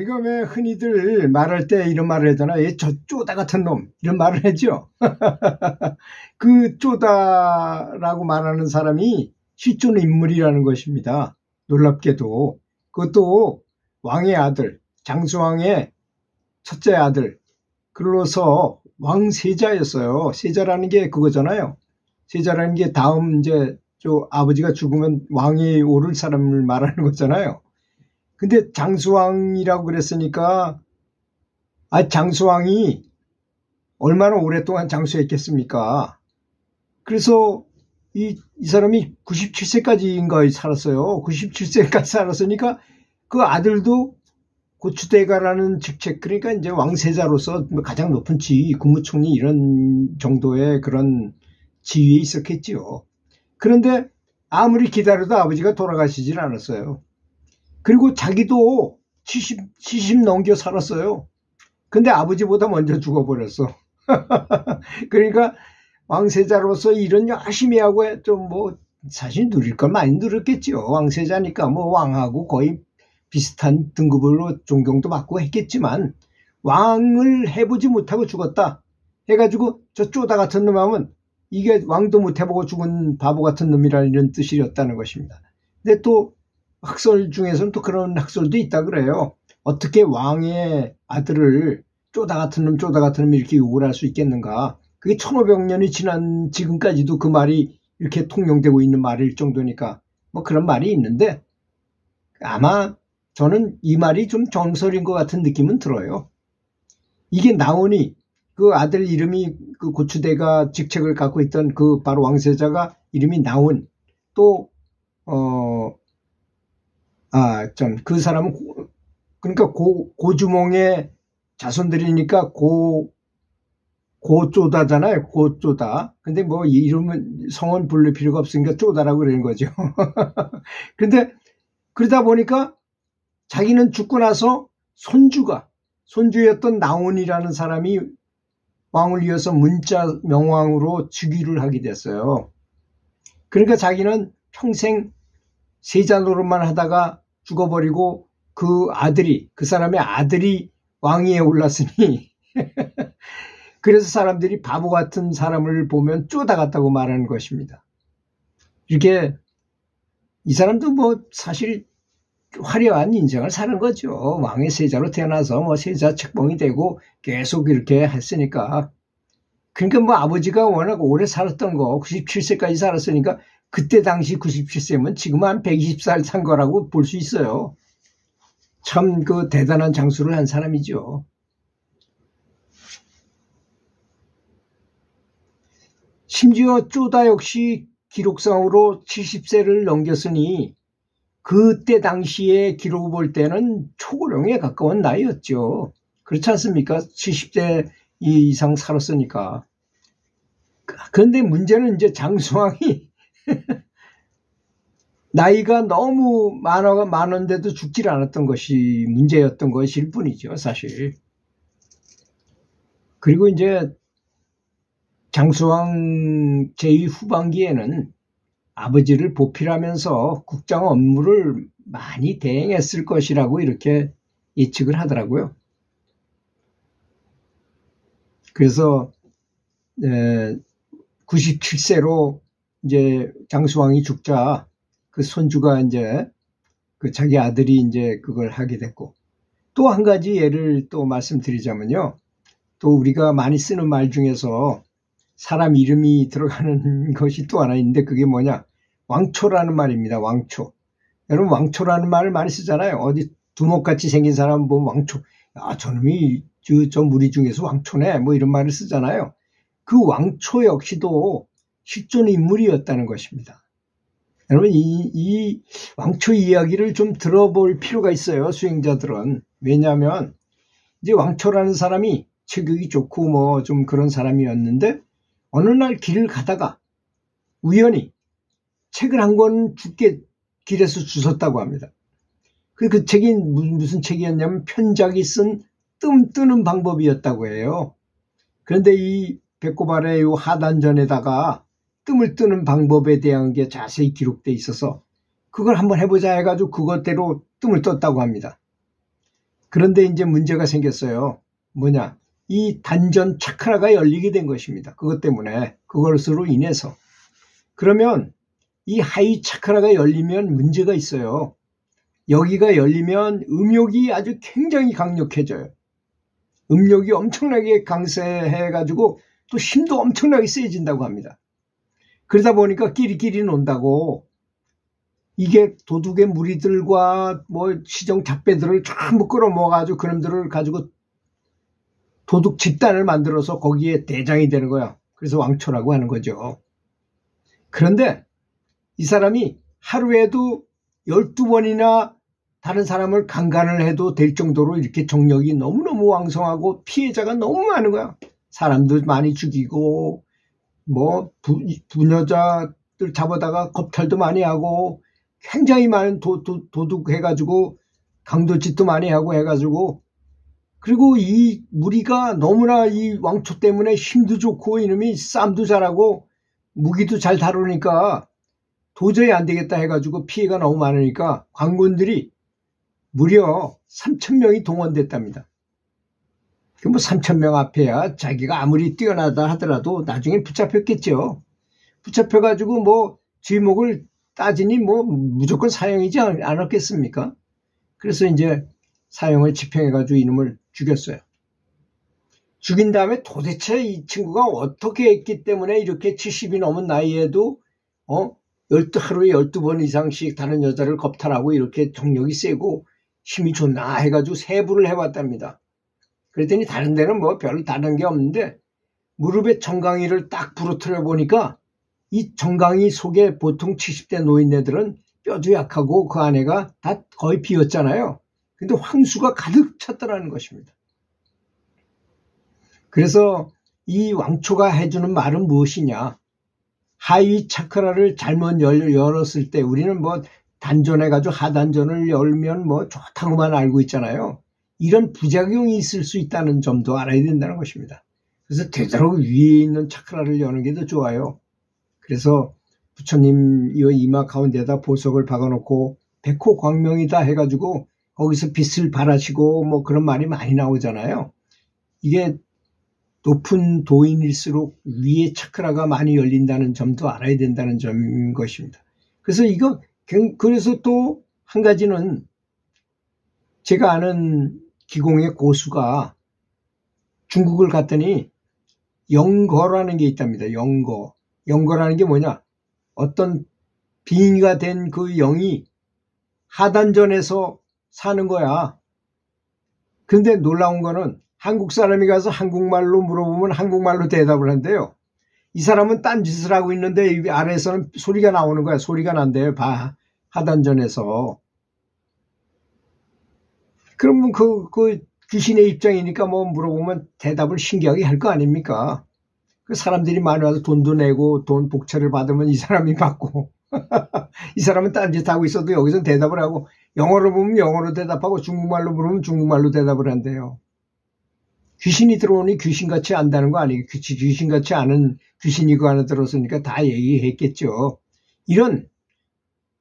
우리가 왜 흔히들 말할 때 이런 말을 하잖아. 얘 저 쪼다 같은 놈. 이런 말을 하죠. 그 쪼다라고 말하는 사람이 실존 인물이라는 것입니다. 놀랍게도. 그것도 왕의 아들, 장수왕의 첫째 아들. 그로서 왕세자였어요. 세자라는 게 그거잖아요. 세자라는 게 다음 이제 아버지가 죽으면 왕이 오를 사람을 말하는 거잖아요. 근데 장수왕이라고 그랬으니까 장수왕이 얼마나 오랫동안 장수했겠습니까? 그래서 이 사람이 97세까지인가 살았어요. 97세까지 살았으니까 그 아들도 고추대가라는 직책, 그러니까 이제 왕세자로서 가장 높은 지위, 국무총리 이런 정도의 그런 지위에 있었겠지요. 그런데 아무리 기다려도 아버지가 돌아가시질 않았어요. 그리고 자기도 70 넘겨 살았어요. 근데 아버지보다 먼저 죽어버렸어. 그러니까 왕세자로서 일은 열심히 하고 좀 사실 누릴 걸 많이 누렸겠지요. 왕세자니까 왕하고 거의 비슷한 등급으로 존경도 받고 했겠지만 왕을 해보지 못하고 죽었다 해가지고 저 쪼다 같은 놈 하면 이게 왕도 못 해보고 죽은 바보 같은 놈이라는 이런 뜻이었다는 것입니다. 근데 또 학설 중에서는 또 그런 학설도 있다 그래요. 어떻게 왕의 아들을 쪼다 같은 놈 이렇게 욕을 할 수 있겠는가. 그게 1500년이 지난 지금까지도 그 말이 이렇게 통용되고 있는 말일 정도니까 그런 말이 있는데 아마 저는 이 말이 좀 정설인 것 같은 느낌은 들어요. 이게 나오니 그 아들 이름이 그 고추대가 직책을 갖고 있던 그 바로 왕세자가 이름이 나온 또 그 사람은 그러니까 고주몽의 자손들이니까 고쪼다잖아요. 고쪼다. 근데 이름은 성은 부를 필요가 없으니까 쪼다라고 그러는 거죠. 근데 그러다 보니까 자기는 죽고 나서 손주였던 나온이라는 사람이 왕을 이어서 문자 명왕으로 즉위를 하게 됐어요. 그러니까 자기는 평생 세자 노릇만 하다가 죽어버리고 그 사람의 아들이 왕위에 올랐으니 그래서 사람들이 바보 같은 사람을 보면 쪼다 같다고 말하는 것입니다. 이렇게 이 사람도 사실 화려한 인생을 사는 거죠. 왕의 세자로 태어나서 세자 책봉이 되고 계속 이렇게 했으니까. 그러니까 아버지가 워낙 오래 살았던 거 97세까지 살았으니까 그때 당시 97세면 지금 한 120살 산 거라고 볼 수 있어요. 참 대단한 장수를 한 사람이죠. 심지어 쪼다 역시 기록상으로 70세를 넘겼으니 그때 당시에 기록을 볼 때는 초고령에 가까운 나이였죠. 그렇지 않습니까? 70대 이상 살았으니까. 그런데 문제는 이제 장수왕이 나이가 너무 많은데도 죽질 않았던 것이 문제였던 것일 뿐이죠, 사실. 그리고 이제 장수왕 제2 후반기에는 아버지를 보필하면서 국장 업무를 많이 대행했을 것이라고 이렇게 예측을 하더라고요. 그래서 97세로 이제 장수왕이 죽자 그 손주가 이제 자기 아들이 이제 그걸 하게 됐고, 또 한 가지 예를 또 말씀드리자면요. 또 우리가 많이 쓰는 말 중에서 사람 이름이 들어가는 것이 또 하나 있는데 그게 뭐냐? 왕초라는 말입니다. 왕초. 여러분 왕초라는 말을 많이 쓰잖아요. 어디 두목같이 생긴 사람 보면 왕초. 저놈이 저 무리 중에서 왕초네. 이런 말을 쓰잖아요. 그 왕초 역시도 실존 인물이었다는 것입니다. 여러분 이 왕초 이야기를 좀 들어볼 필요가 있어요. 수행자들은. 왜냐하면 이제 왕초라는 사람이 체격이 좋고 좀 그런 사람이었는데 어느 날 길을 가다가 우연히 책을 한 권 길에서 주웠다고 합니다. 그 책이 무슨 책이었냐면 편작이 쓴 뜸 뜨는 방법이었다고 해요. 그런데 이 배꼽 아래 요 하단전에다가 뜸을 뜨는 방법에 대한 게 자세히 기록돼 있어서 그걸 한번 해보자 해가지고 그것대로 뜸을 떴다고 합니다. 그런데 이제 문제가 생겼어요. 뭐냐? 이 단전 차크라가 열리게 된 것입니다. 그것 때문에, 그것으로 인해서. 그러면 이 하위 차크라가 열리면 문제가 있어요. 여기가 열리면 음욕이 아주 굉장히 강력해져요. 음욕이 엄청나게 강세해가지고 또 힘도 엄청나게 세진다고 합니다. 그러다 보니까 끼리끼리 논다고 이게 도둑의 무리들과 뭐 시정 잡배들을 전부 끌어모아가지고 그놈들을 가지고 도둑 집단을 만들어서 거기에 대장이 되는 거야. 그래서 왕초라고 하는 거죠. 그런데 이 사람이 하루에도 12번이나 다른 사람을 강간을 해도 될 정도로 이렇게 정력이 너무너무 왕성하고 피해자가 너무 많은 거야. 사람도 많이 죽이고 뭐 부녀자들 잡아다가 겁탈도 많이 하고 굉장히 많은 도둑 해가지고 강도짓도 많이 하고 해가지고 그리고 이 무리가 너무나 이 왕초 때문에 힘도 좋고 이놈이 싸움도 잘하고 무기도 잘 다루니까 도저히 안 되겠다 해가지고 피해가 너무 많으니까 관군들이 무려 3,000명이 동원됐답니다. 뭐 3,000명 앞에야 자기가 아무리 뛰어나다 하더라도 나중에 붙잡혔겠죠. 붙잡혀가지고 뭐 죄목을 따지니 뭐 무조건 사형이지 않았겠습니까? 그래서 이제 사형을 집행해가지고 이놈을 죽였어요. 죽인 다음에 도대체 이 친구가 어떻게 했기 때문에 이렇게 70이 넘은 나이에도 하루에 12번 이상씩 다른 여자를 겁탈하고 이렇게 정력이 세고 힘이 좋나 해가지고 세부를 해봤답니다. 그랬더니 다른 데는 뭐 별로 다른 게 없는데 무릎에 정강이를 딱 부러뜨려 보니까 이 정강이 속에 보통 70대 노인네들은 뼈도 약하고 그 안에가 다 거의 비었잖아요. 근데 황수가 가득 찼더라는 것입니다. 그래서 이 왕초가 해주는 말은 무엇이냐? 하위 차크라를 잘못 열었을 때 우리는 뭐 단전해가지고 하단전을 열면 뭐 좋다고만 알고 있잖아요. 이런 부작용이 있을 수 있다는 점도 알아야 된다는 것입니다. 그래서 되도록 위에 있는 차크라를 여는 게 더 좋아요. 그래서 부처님 이마 가운데다 보석을 박아놓고 백호광명이다 해가지고 거기서 빛을 발하시고 뭐 그런 말이 많이 나오잖아요. 이게 높은 도인일수록 위에 차크라가 많이 열린다는 점도 알아야 된다는 점인 것입니다. 그래서 또 한 가지는 제가 아는 기공의 고수가 중국을 갔더니 영거라는 게 있답니다. 영거. 영거라는 게 뭐냐? 어떤 빙의가 된 그 영이 하단전에서 사는 거야. 근데 놀라운 거는 한국 사람이 가서 한국말로 물어보면 한국말로 대답을 한대요. 이 사람은 딴짓을 하고 있는데 이 아래에서는 소리가 나오는 거야. 소리가 난대요. 하단전에서. 그러면 그 귀신의 입장이니까 뭐 물어보면 대답을 신기하게 할 거 아닙니까? 그 사람들이 많이 와서 돈도 내고 돈 복채를 받으면 이 사람이 받고 이 사람은 딴짓하고 있어도 여기서 대답을 하고 영어로 보면 영어로 대답하고 중국말로 물으면 중국말로 대답을 한대요. 귀신이 들어오니 귀신같이 안다는 거 아니에요. 귀신같이 아는 귀신이 그 안에 들어서니까 다 얘기했겠죠.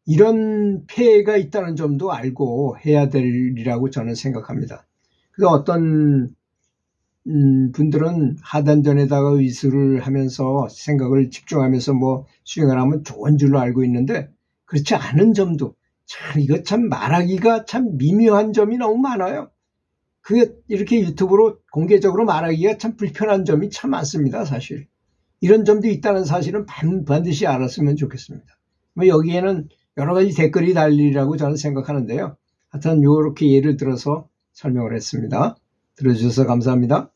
이런 폐해가 있다는 점도 알고 해야 되리라고 저는 생각합니다. 그래서 어떤 분들은 하단전에다가 의술을 하면서 생각을 집중하면서 뭐 수행을 하면 좋은 줄로 알고 있는데 그렇지 않은 점도 이거 참 말하기가 참 미묘한 점이 너무 많아요. 그게 이렇게 유튜브로 공개적으로 말하기가 참 불편한 점이 참 많습니다. 사실 이런 점도 있다는 사실은 반드시 알았으면 좋겠습니다. 뭐 여기에는 여러 가지 댓글이 달리라고 저는 생각하는데요. 하여튼 이렇게 예를 들어서 설명을 했습니다. 들어주셔서 감사합니다.